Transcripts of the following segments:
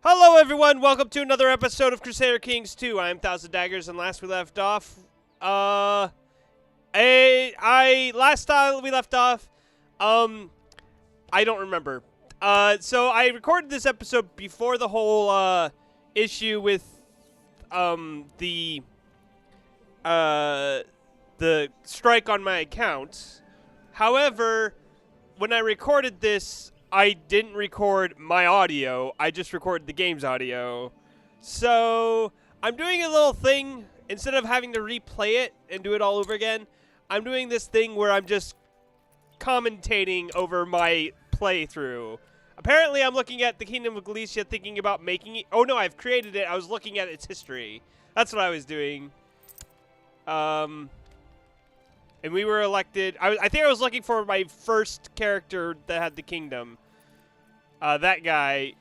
Hello everyone, welcome to another episode of Crusader Kings 2. I'm Daggers, and last we left off, last time we left off, I don't remember. So I recorded this episode before the whole, issue with, the strike on my account. However, when I recorded this, I didn't record my audio. I just recorded the game's audio. So I'm doing a little thing. Instead of having to replay it and do it all over again, I'm doing this thing where I'm just commentating over my playthrough. Apparently, I'm looking at the Kingdom of Galicia, thinking about making it. Oh, no, I've created it. I was looking at its history. That's what I was doing. And we were elected. I think I was looking for my first character that had the kingdom. That guy.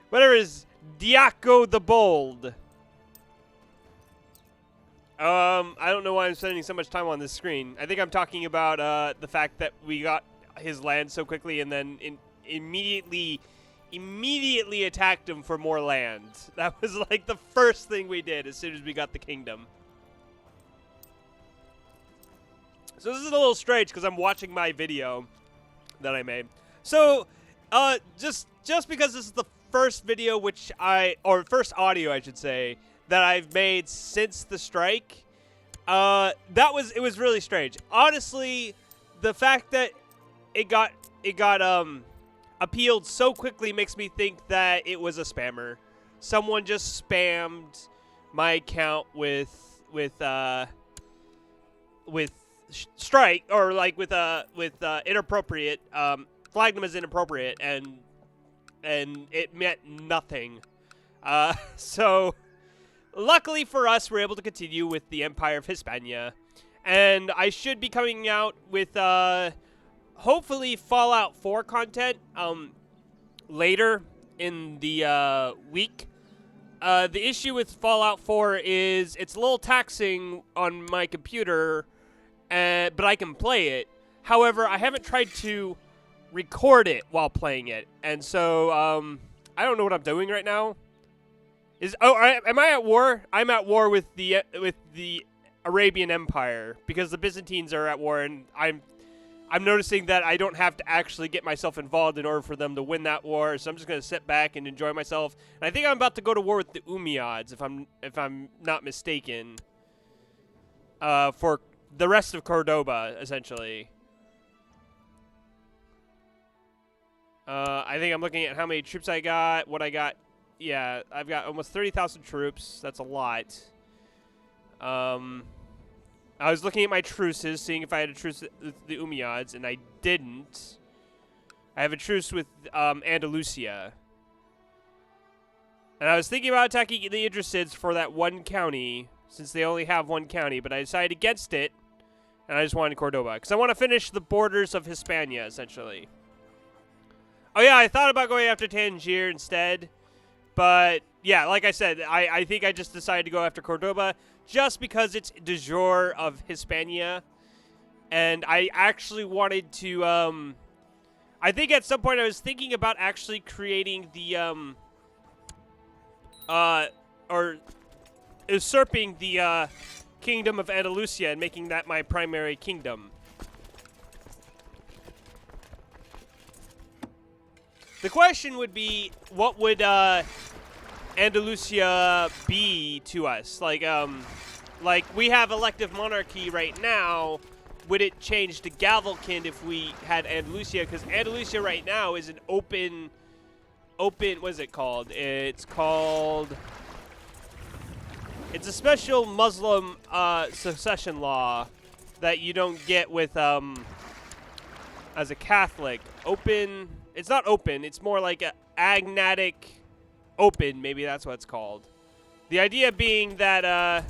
Whatever is Diaco the Bold. I don't know why I'm spending so much time on this screen. I think I'm talking about the fact that we got his land so quickly and then immediately attacked him for more land. That was like the first thing we did as soon as we got the kingdom. So this is a little strange because I'm watching my video that I made. So, just because this is the first video first audio, I should say, that I've made since the strike, it was really strange. Honestly, the fact that it got appealed so quickly makes me think that it was a spammer. Someone just spammed my account with strike, or like with inappropriate, flagged them as inappropriate, and it meant nothing. So luckily for us, we're able to continue with the Empire of Hispania, and I should be coming out with hopefully Fallout 4 content later in the week. The issue with Fallout 4 is it's a little taxing on my computer. But I can play it. However, I haven't tried to record it while playing it, and so I don't know what I'm doing right now. Am I at war? I'm at war with the Arabian Empire because the Byzantines are at war, and I'm noticing that I don't have to actually get myself involved in order for them to win that war. So I'm just gonna sit back and enjoy myself. And I think I'm about to go to war with the Umayyads, if I'm not mistaken. For the rest of Cordoba, essentially. I think I'm looking at how many troops I got, what I got. Yeah, I've got almost 30,000 troops. That's a lot. I was looking at my truces, seeing if I had a truce with the Umayyads, and I didn't. I have a truce with Andalusia. And I was thinking about attacking the Idrisids for that one county, since they only have one county, but I decided against it, and I just wanted Cordoba, because I want to finish the borders of Hispania, essentially. Oh yeah, I thought about going after Tangier instead, but yeah, like I said, I think I just decided to go after Cordoba, just because it's de jure of Hispania, and I actually wanted to, I think at some point I was thinking about actually creating the, or usurping the kingdom of Andalusia and making that my primary kingdom. The question would be, what would Andalusia be to us? Like we have elective monarchy right now. Would it change to Gavelkind if we had Andalusia? Because Andalusia right now is an open, what is it called? It's a special Muslim succession law that you don't get with as a Catholic. Open. It's not open. It's more like a agnatic open. Maybe that's what it's called. The idea being that I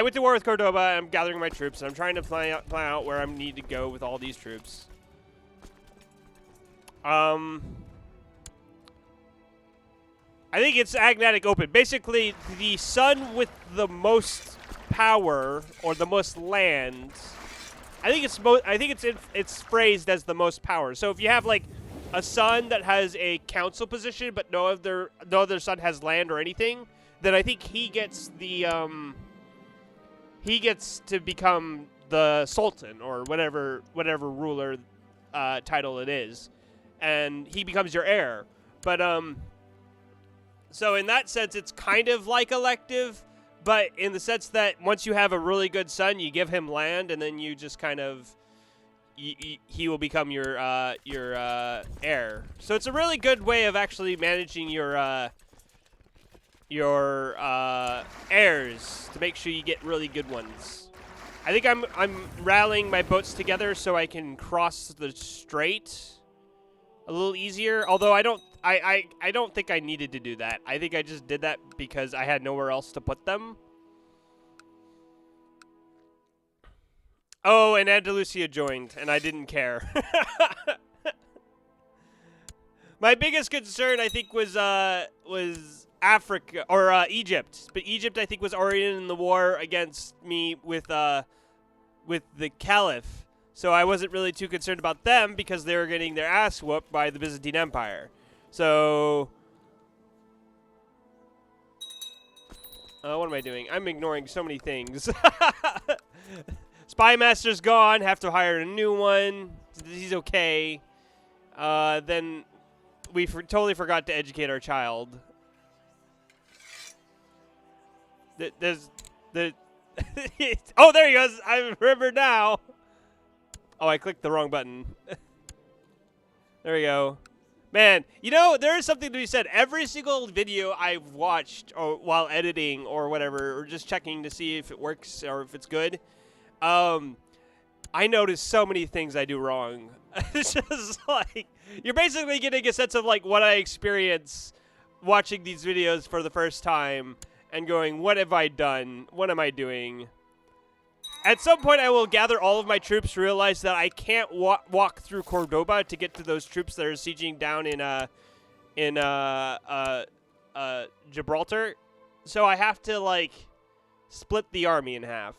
went to war with Cordoba. I'm gathering my troops, and I'm trying to plan out where I need to go with all these troops. I think it's agnatic open. Basically, the son with the most power or the most land. I think it's phrased as the most power. So if you have like a son that has a council position, but no other son has land or anything, then I think he gets the he gets to become the sultan or whatever ruler title it is, and he becomes your heir. But so in that sense, it's kind of like elective, but in the sense that once you have a really good son, you give him land, and then you just kind of he will become your heir. So it's a really good way of actually managing your heirs to make sure you get really good ones. I think I'm rallying my boats together so I can cross the strait a little easier. Although I don't think I needed to do that. I think I just did that because I had nowhere else to put them. Oh, and Andalusia joined, and I didn't care. My biggest concern, I think, was Africa or Egypt. But Egypt, I think, was already in the war against me with the Caliph. So I wasn't really too concerned about them because they were getting their ass whooped by the Byzantine Empire. So, what am I doing? I'm ignoring so many things. Spy Master's gone. Have to hire a new one. He's okay. Then we totally forgot to educate our child. Oh, there he goes. I remember now. Oh, I clicked the wrong button. There we go. Man, you know, there is something to be said. Every single video I've watched or while editing or whatever, or just checking to see if it works or if it's good, I notice so many things I do wrong. It's just like, you're basically getting a sense of like what I experience watching these videos for the first time and going, what have I done? What am I doing? At some point, I will gather all of my troops, realize that I can't walk through Cordoba to get to those troops that are sieging down in Gibraltar. So I have to, like, split the army in half.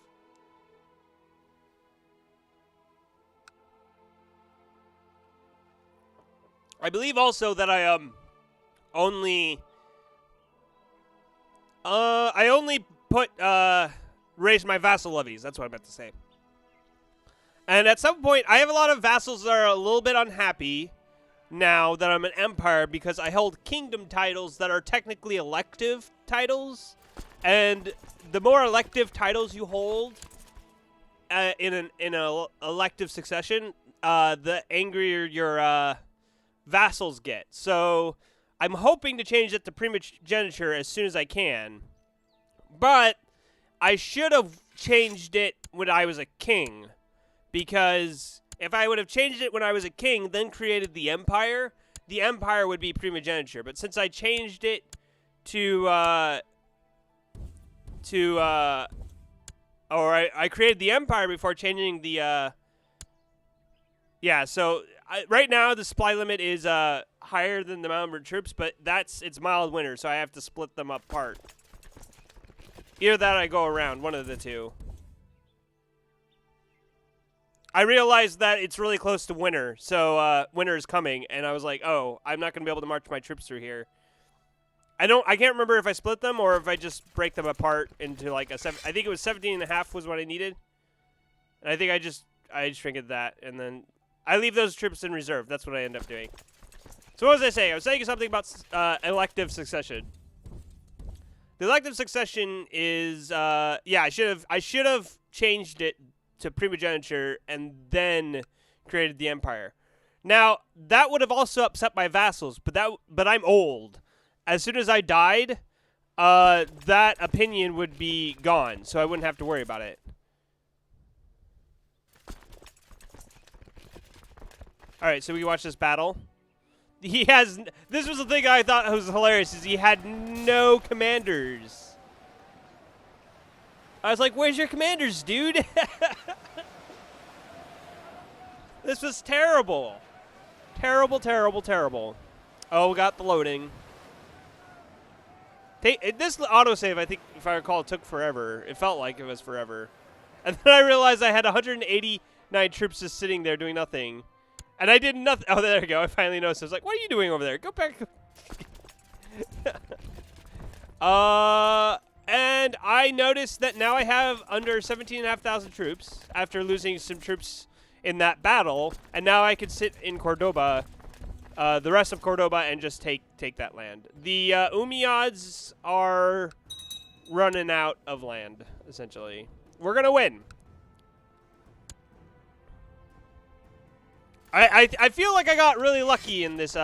I believe also that I only put raise my vassal levies. That's what I meant to say. And at some point, I have a lot of vassals that are a little bit unhappy now that I'm an empire because I hold kingdom titles that are technically elective titles. And the more elective titles you hold in an elective succession, the angrier your vassals get. So I'm hoping to change it to primogeniture as soon as I can. But I should have changed it when I was a king, because if I would have changed it when I was a king, then created the empire would be primogeniture. But since I changed it I created the empire before changing the, so right now the supply limit is higher than the number of troops, but it's mild winter, so I have to split them apart. Either that or I go around, one of the two. I realized that it's really close to winter, so winter is coming, and I was like, oh, I'm not going to be able to march my troops through here. I can't remember if I split them or if I just break them apart into like I think it was 17.5 was what I needed. And I think I just shrinked that, and then I leave those troops in reserve. That's what I end up doing. So what was I saying? I was saying something about elective succession. The elective succession is, I should have changed it to primogeniture and then created the empire. Now that would have also upset my vassals, but I'm old. As soon as I died, that opinion would be gone, so I wouldn't have to worry about it. All right, so we can watch this battle. This was the thing I thought was hilarious, is he had no commanders. I was like, where's your commanders, dude? This was terrible. Terrible, terrible, terrible. Oh, we got the loading. This autosave, I think, if I recall, took forever. It felt like it was forever. And then I realized I had 189 troops just sitting there doing nothing. And I did nothing. Oh, there we go. I finally noticed. I was like, what are you doing over there? Go back. And I noticed that now I have under 17,500 troops after losing some troops in that battle. And now I can sit in Cordoba, the rest of Cordoba, and just take that land. The Umayyads are running out of land, essentially. We're going to win. I feel like I got really lucky in this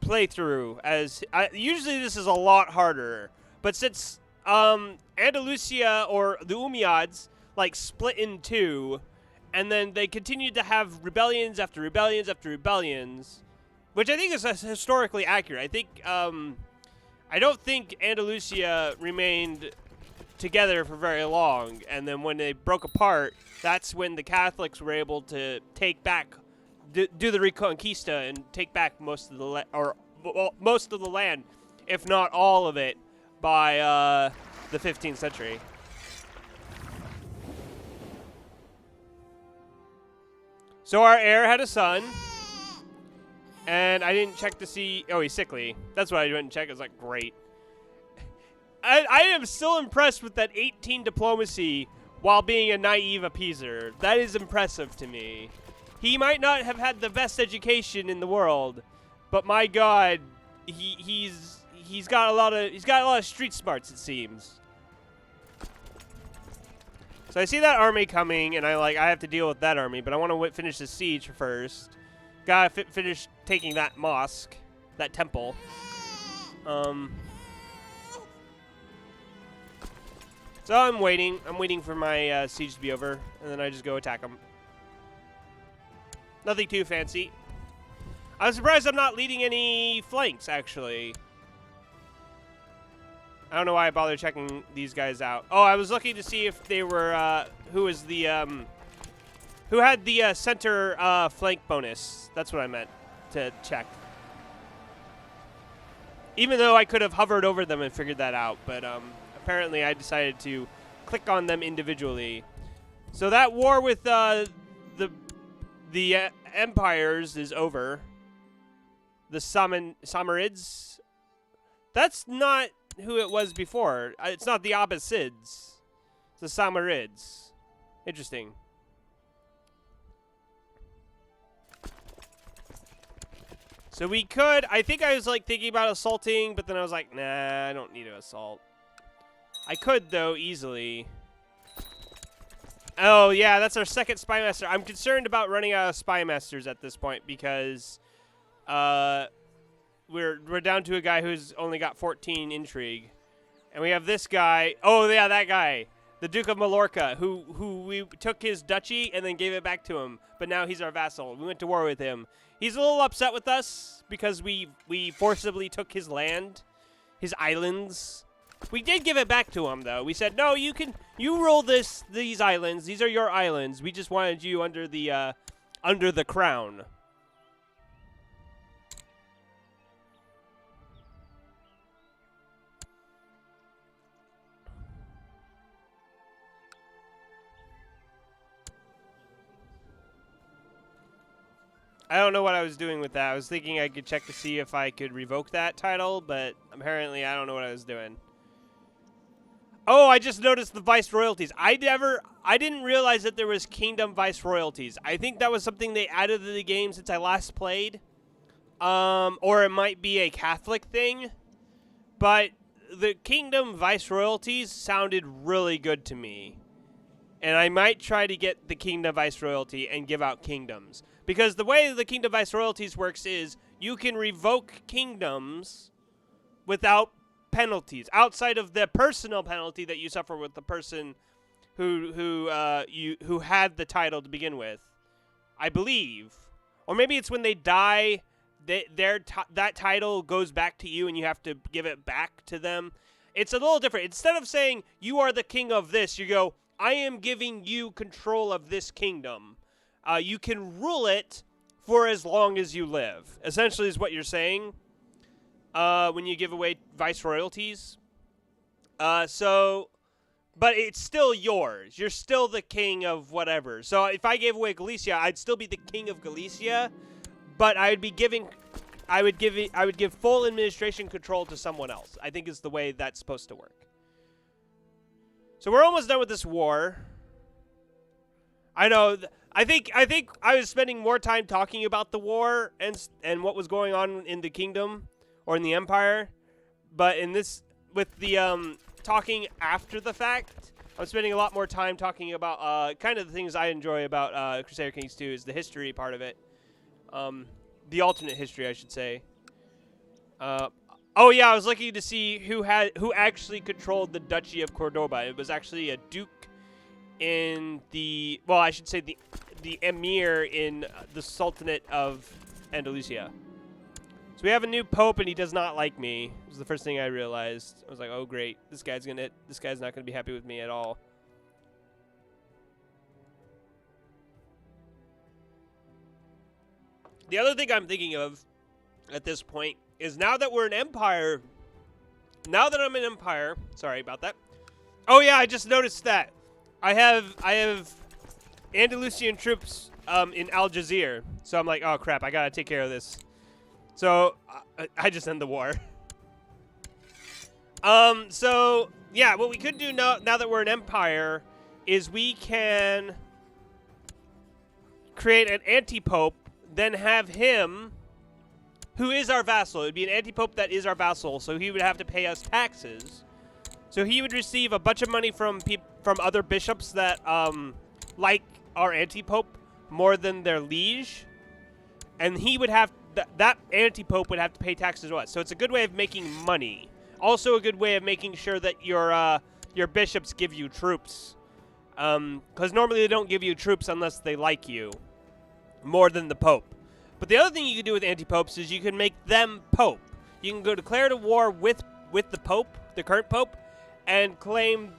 playthrough, as usually this is a lot harder, but since Andalusia, or the Umayyads, like split in two, and then they continued to have rebellions after rebellions after rebellions, which I think is historically accurate. I think I don't think Andalusia remained together for very long, and then when they broke apart, that's when the Catholics were able to take back, do the Reconquista and take back most of the land, if not all of it, by the 15th century. So our heir had a son, and I didn't check to see. Oh, he's sickly. That's why I didn't check. I was like, great. I am still impressed with that 18 diplomacy while being a naive appeaser. That is impressive to me. He might not have had the best education in the world, but my God, he's got a lot of street smarts, it seems. So I see that army coming, and I have to deal with that army, but I want to finish the siege first. Gotta finish taking that mosque, that temple. So I'm waiting. I'm waiting for my siege to be over, and then I just go attack them. Nothing too fancy. I'm surprised I'm not leading any flanks, actually. I don't know why I bothered checking these guys out. Oh, I was looking to see if they were, who had the center flank bonus. That's what I meant to check. Even though I could have hovered over them and figured that out, but apparently I decided to click on them individually. So that war with the empires is over. The Samarids. That's not who it was before. It's not the Abbasids. It's the Samarids. Interesting. So we could, I think I was like thinking about assaulting, but then I was like, nah, I don't need to assault. I could, though, easily. Oh, yeah, that's our second spy master. I'm concerned about running out of spy masters at this point because we're down to a guy who's only got 14 intrigue. And we have this guy. Oh, yeah, that guy. The Duke of Mallorca, who we took his duchy and then gave it back to him. But now he's our vassal. We went to war with him. He's a little upset with us because we forcibly took his land, his islands. We did give it back to him, though. We said, no, you rule these islands. These are your islands. We just wanted you under the crown. I don't know what I was doing with that. I was thinking I could check to see if I could revoke that title, but apparently I don't know what I was doing. Oh, I just noticed the viceroyalties. I didn't realize that there was kingdom viceroyalties. I think that was something they added to the game since I last played. Or it might be a Catholic thing. But the kingdom viceroyalties sounded really good to me. And I might try to get the kingdom viceroyalty and give out kingdoms. Because the way the kingdom viceroyalties works is you can revoke kingdoms without penalties, outside of the personal penalty that you suffer with the person who had the title to begin with, I believe. Or maybe it's when they die, that title goes back to you and you have to give it back to them. It's a little different. Instead of saying you are the king of this, you go, I am giving you control of this kingdom. You can rule it for as long as you live, essentially is what you're saying when you give away viceroyalties. So but it's still yours. You're still the king of whatever. So if I gave away Galicia, I'd still be the king of Galicia, but I would give full administration control to someone else. I think is the way that's supposed to work. So we're almost done with this war. I know. I think I was spending more time talking about the war and what was going on in the kingdom or in the empire, but in this with the talking after the fact, I'm spending a lot more time talking about kind of the things I enjoy about Crusader Kings 2 is the history part of it, the alternate history, I should say. Oh yeah, I was looking to see who actually controlled the Duchy of Cordoba. It was actually a duke in the, well, I should say the emir in the Sultanate of Andalusia. So we have a new pope, and he does not like me. It was the first thing I realized. I was like, oh great, this guy's not gonna be happy with me at all. The other thing I'm thinking of at this point is now that we're an empire. Now that I'm an empire, sorry about that. Oh yeah, I just noticed that. I have Andalusian troops in Algiers, so I'm like, oh crap, I gotta take care of this. So I just end the war. So yeah, what we could do now that we're an empire is we can create an anti-pope, then have him, who is our vassal. It would be an anti-pope that is our vassal, so he would have to pay us taxes. So he would receive a bunch of money from other bishops that like our anti-pope more than their liege, and he would have that anti-pope would have to pay taxes to us. So it's a good way of making money. Also a good way of making sure that your bishops give you troops, because normally they don't give you troops unless they like you more than the pope. But the other thing you can do with anti-popes is you can make them pope. You can go declare a war with the pope, the current pope, and claim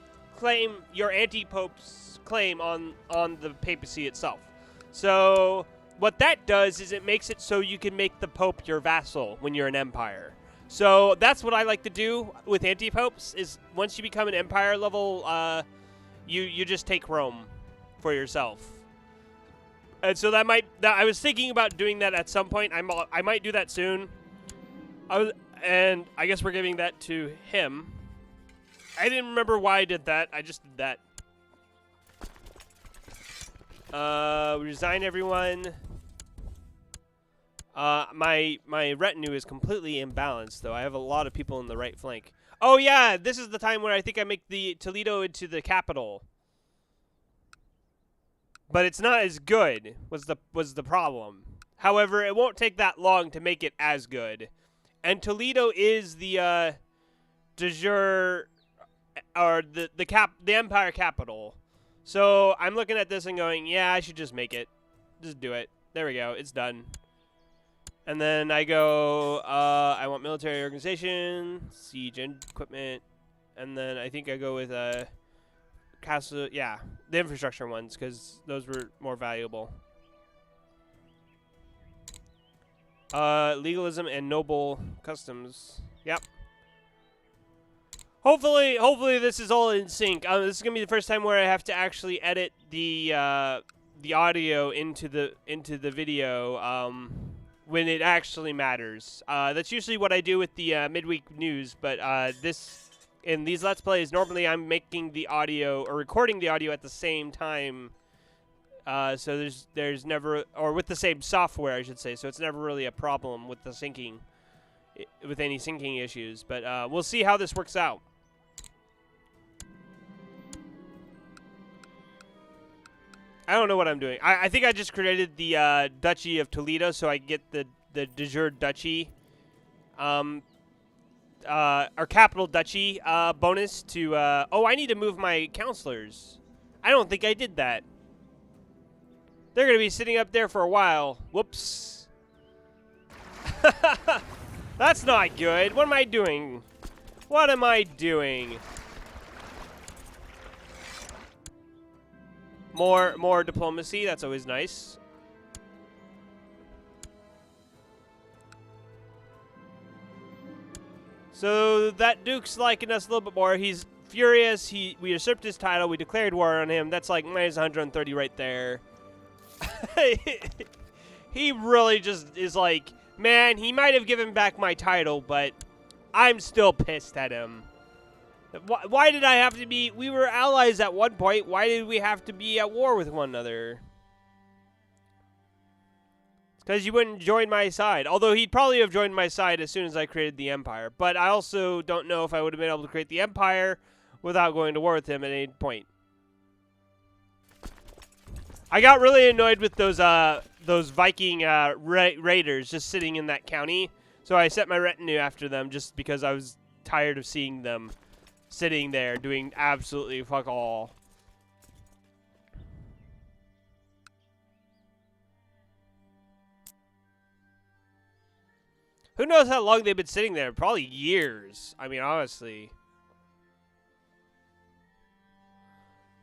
your anti-pope's claim on the papacy itself. So what that does is it makes it so you can make the pope your vassal when you're an empire. So that's what I like to do with anti-popes, is once you become an empire level, you just take Rome for yourself. And so I was thinking about doing that at some point. I might do that soon. And I guess we're giving that to him. I didn't remember why I did that. I just did that. Resign everyone. My retinue is completely imbalanced, though. I have a lot of people in the right flank. Oh yeah, this is the time where I think I make the Toledo into the capital. But it's not as good, was the problem. However, it won't take that long to make it as good. And Toledo is the de jure, or the empire capital. So I'm looking at this and going, yeah, I should just make it. Just do it. There we go. It's done. And then I go, I want military organization, siege and equipment, and then I think I go with castle, yeah, the infrastructure ones, because those were more valuable. Legalism and noble customs. Yep. Hopefully this is all in sync. This is gonna be the first time where I have to actually edit the audio into the video when it actually matters. That's usually what I do with the midweek news, but in these Let's Plays, normally I'm making the audio or recording the audio at the same time. So there's never, or with the same software, I should say. So it's never really a problem with the syncing, with any syncing issues. But we'll see how this works out. I don't know what I'm doing. I think I just created the Duchy of Toledo, so I get the de jure duchy, or capital duchy bonus to. Oh, I need to move my counselors. I don't think I did that. They're gonna be sitting up there for a while. Whoops. That's not good. What am I doing? What am I doing? More diplomacy. That's always nice. So that Duke's liking us a little bit more. He's furious. We usurped his title. We declared war on him. That's like minus 130 right there. He really just is like, man, he might have given back my title, but I'm still pissed at him. Why did I have to be... We were allies at one point. Why did we have to be at war with one another? It's because you wouldn't join my side. Although he'd probably have joined my side as soon as I created the Empire. But I also don't know if I would have been able to create the Empire without going to war with him at any point. I got really annoyed with those Viking raiders just sitting in that county. So I set my retinue after them just because I was tired of seeing them sitting there doing absolutely fuck all. Who knows how long they've been sitting there? Probably years. I mean, honestly.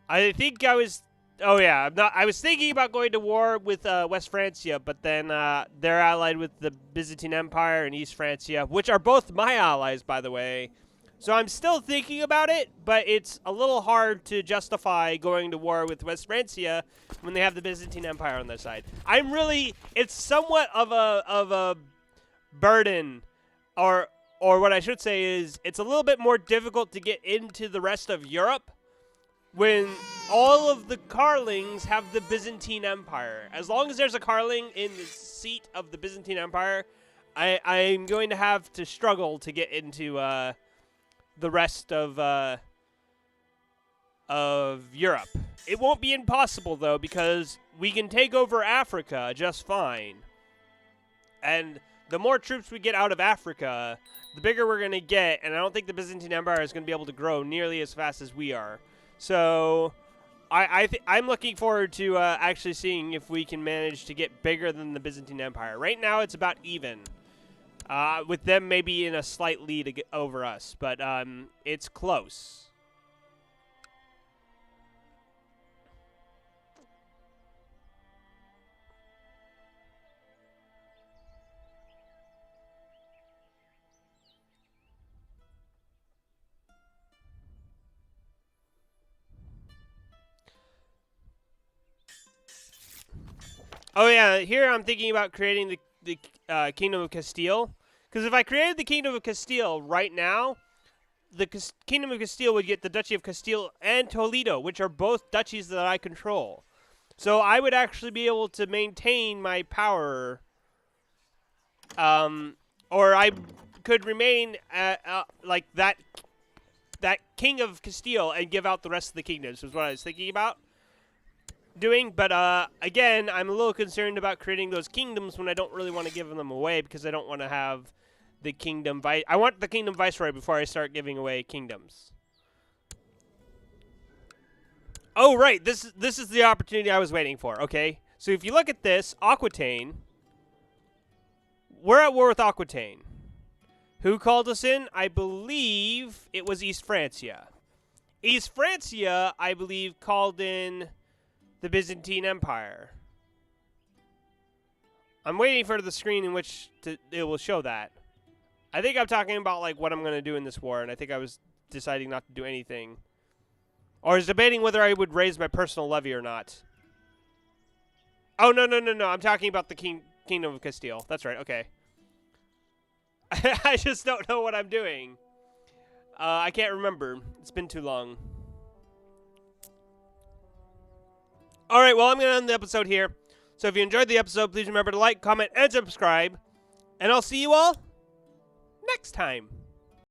I think I was... Oh, yeah. I was thinking about going to war with West Francia, but then they're allied with the Byzantine Empire and East Francia, which are both my allies, by the way. So I'm still thinking about it, but it's a little hard to justify going to war with West Francia when they have the Byzantine Empire on their side. I'm really... It's somewhat of a burden, or what I should say is it's a little bit more difficult to get into the rest of Europe when all of the Carlings have the Byzantine Empire. As long as there's a Carling in the seat of the Byzantine Empire, I'm going to have to struggle to get into the rest of Europe. It won't be impossible, though, because we can take over Africa just fine. And the more troops we get out of Africa, the bigger we're going to get, and I don't think the Byzantine Empire is going to be able to grow nearly as fast as we are. So I'm looking forward to actually seeing if we can manage to get bigger than the Byzantine Empire. Right now, it's about even. With them maybe in a slight lead over us, but it's close. Oh yeah, here I'm thinking about creating the Kingdom of Castile. Because if I created the Kingdom of Castile right now, the Kingdom of Castile would get the Duchy of Castile and Toledo, which are both duchies that I control. So I would actually be able to maintain my power, or I could remain like that King of Castile and give out the rest of the kingdoms, is what I was thinking about doing. But again, I'm a little concerned about creating those kingdoms when I don't really want to give them away, because I don't want to have the kingdom I want the kingdom viceroy before I start giving away kingdoms. Oh right, this is the opportunity I was waiting for. Okay, so if you look at this, Aquitaine, we're at war with Aquitaine. Who called us in? I believe it was East Francia. East Francia, I believe, called in the Byzantine Empire. I'm waiting for the screen in which it will show that. I think I'm talking about like what I'm going to do in this war, and I think I was deciding not to do anything. Or I was debating whether I would raise my personal levy or not. Oh, no. I'm talking about the Kingdom of Castile. That's right, okay. I just don't know what I'm doing. I can't remember. It's been too long. Alright, well, I'm going to end the episode here. So if you enjoyed the episode, please remember to like, comment, and subscribe. And I'll see you all next time.